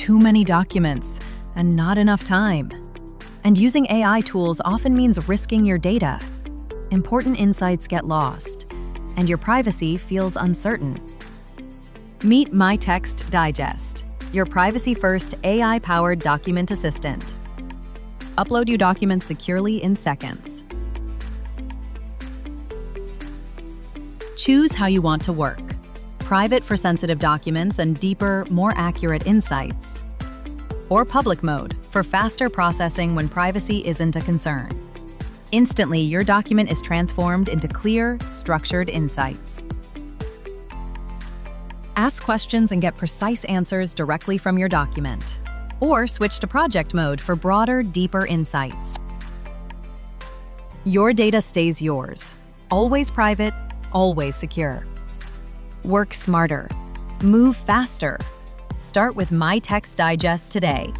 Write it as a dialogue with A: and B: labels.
A: too many documents and not enough time. And using AI tools often means risking your data. Important insights get lost, and your privacy feels uncertain. Meet MyText Digest, your privacy-first AI-powered document assistant. Upload your documents securely in seconds. Choose how you want to work. Private for sensitive documents and deeper, more accurate insights. Or public mode for faster processing when privacy isn't a concern. Instantly, your document is transformed into clear, structured insights. Ask questions and get precise answers directly from your document. Or switch to project mode for broader, deeper insights. Your data stays yours. Always private, always secure. Work smarter. Move faster. Start with MyText Digest today.